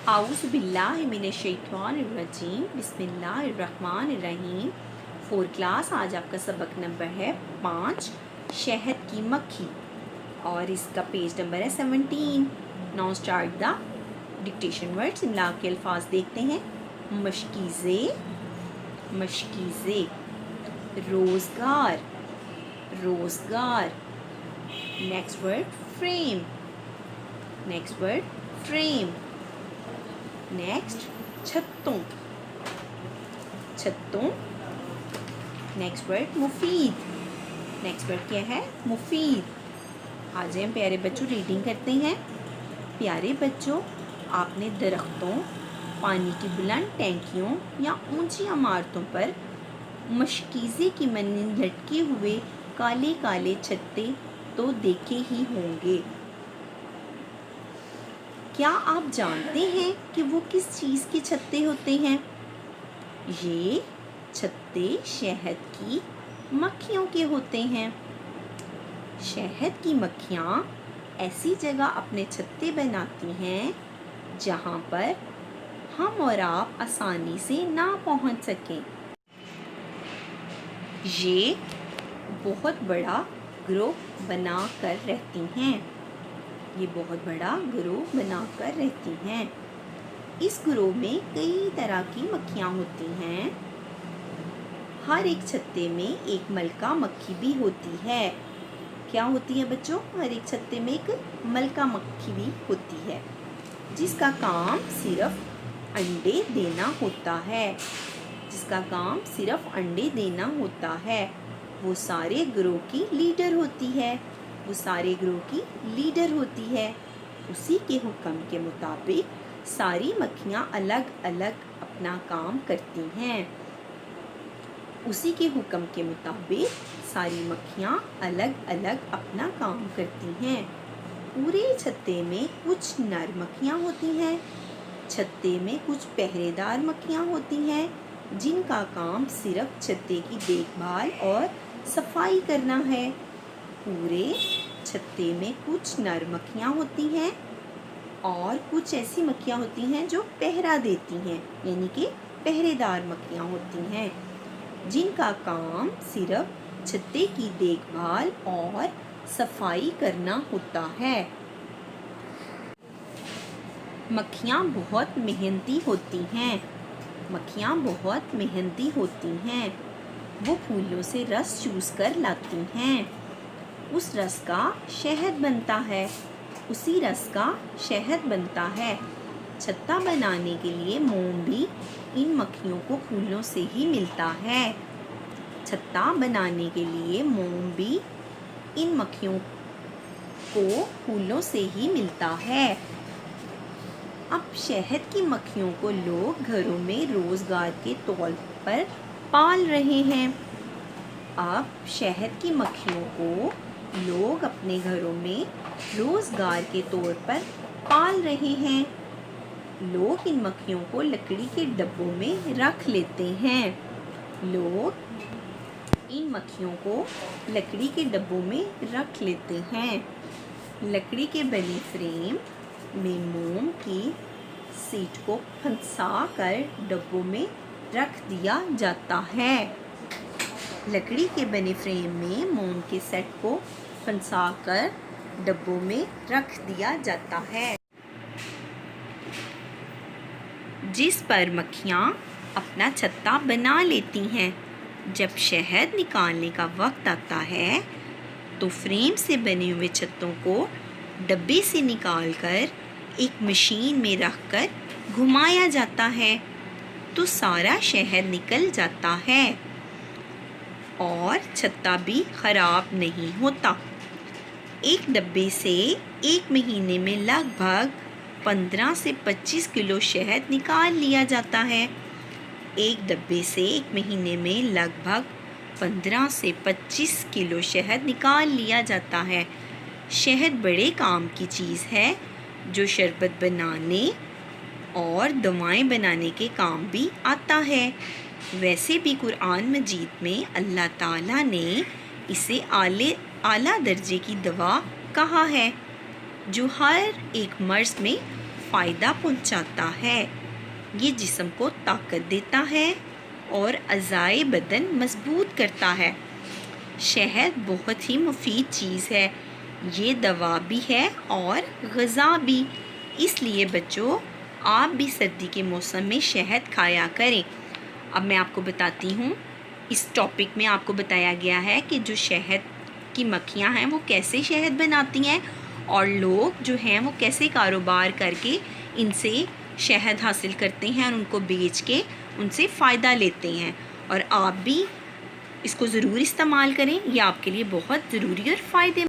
आऊज़ु बिल्लाहि मिनश्शैतानिर्रजीम बिस्मिल्लाहिर्रहमानिर्रहीम। 4 क्लास। आज आपका सबक नंबर है 5, शहद की मक्खी, और इसका पेज नंबर है 17। Now start the dictation words. इमला के अल्फाज देखते हैं। मशकीज़े, मशकीज़े। रोज़गार, रोज़गार। Next word frame, next word frame. Next छत्तों, छत्तों। नेक्स्ट वर्ड मुफीद, नेक्स्ट वर्ड क्या है? मुफीद। आ जाए प्यारे बच्चों, रीडिंग करते हैं। प्यारे बच्चों, आपने दरख्तों, पानी की बुलंद टैंकियों या ऊंची इमारतों पर मशकीज़े की मानंद लटके हुए काले काले छत्ते तो देखे ही होंगे। क्या आप जानते हैं कि वो किस चीज़ के छत्ते होते हैं? ये छत्ते शहद की मक्खियों के होते हैं। शहद की मक्खियाँ ऐसी जगह अपने छत्ते बनाती हैं जहाँ पर हम और आप आसानी से ना पहुँच सकें। ये बहुत बड़ा ग्रुप बना कर रहती हैं। ये बहुत बड़ा ग्रुप बनाकर रहती हैं। इस ग्रुप में कई तरह की मक्खियाँ होती हैं। हर एक छत्ते में एक मलका मक्खी भी होती है। क्या होती है बच्चों? हर एक छत्ते में एक मलका मक्खी भी होती है, जिसका काम सिर्फ अंडे देना होता है, जिसका काम सिर्फ अंडे देना होता है। वो सारे ग्रुप की लीडर होती है, वो सारे ग्रुप की लीडर होती है। उसी के हुक्म के मुताबिक सारी मक्खियाँ अलग अलग अपना काम करती हैं। उसी के हुक्म के मुताबिक सारी मक्खियाँ अलग अलग अपना काम करती हैं। पूरे छत्ते में कुछ नर मक्खियाँ होती हैं। छत्ते में कुछ पहरेदार मक्खियाँ होती हैं, जिनका काम सिर्फ छत्ते की देखभाल और सफाई करना है। पूरे छत्ते में कुछ नर मक्खियाँ होती हैं और कुछ ऐसी मक्खियाँ होती हैं जो पहरा देती हैं, यानी कि पहरेदार मक्खियाँ होती हैं, जिनका काम सिर्फ छत्ते की देखभाल और सफाई करना होता है। मक्खियाँ बहुत मेहनती होती हैं। मक्खियाँ बहुत मेहनती होती हैं। वो फूलों से रस चूस कर लाती हैं। उस रस का शहद बनता है, उसी रस का शहद बनता है। छत्ता बनाने के लिए मोम भी इन मक्खियों को फूलों से ही मिलता है। छत्ता बनाने के लिए मोम भी इन मक्खियों को फूलों से ही मिलता है। अब शहद की मक्खियों को लोग घरों में रोजगार के तौर पर पाल रहे हैं। अब शहद की मक्खियों को लोग अपने घरों में रोजगार के तौर पर पाल रहे हैं। लोग इन मक्खियों को लकड़ी के डब्बों में रख लेते हैं। लोग इन मक्खियों को लकड़ी के डब्बों में रख लेते हैं। लकड़ी के बने फ्रेम में मोम की सीट को फंसा कर डब्बों में रख दिया जाता है। लकड़ी के बने फ्रेम में मोम के सेट को फंसा कर डब्बों में रख दिया जाता है, जिस पर मक्खियाँ अपना छत्ता बना लेती हैं। जब शहद निकालने का वक्त आता है तो फ्रेम से बने हुए छत्तों को डब्बे से निकालकर एक मशीन में रखकर घुमाया जाता है, तो सारा शहद निकल जाता है और छत्ता भी खराब नहीं होता। एक डब्बे से एक महीने में लगभग 15 से 25 किलो शहद निकाल लिया जाता है। एक डब्बे से एक महीने में लगभग 15 से 25 किलो शहद निकाल लिया जाता है। शहद बड़े काम की चीज़ है, जो शरबत बनाने और दवाएं बनाने के काम भी आता है। वैसे भी कुरान मजीद में अल्लाह ताला ने इसे आला दर्जे की दवा कहा है, जो हर एक मर्ज़ में फ़ायदा पहुंचाता है। ये जिस्म को ताकत देता है और अज़ाए बदन मजबूत करता है। शहद बहुत ही मुफीद चीज़ है। ये दवा भी है और ग़िज़ा भी। इसलिए बच्चों, आप भी सर्दी के मौसम में शहद खाया करें। अब मैं आपको बताती हूँ, इस टॉपिक में आपको बताया गया है कि जो शहद की मक्खियाँ हैं वो कैसे शहद बनाती हैं और लोग जो हैं वो कैसे कारोबार करके इनसे शहद हासिल करते हैं और उनको बेच के उनसे फ़ायदा लेते हैं। और आप भी इसको ज़रूर इस्तेमाल करें, ये आपके लिए बहुत ज़रूरी और फ़ायदे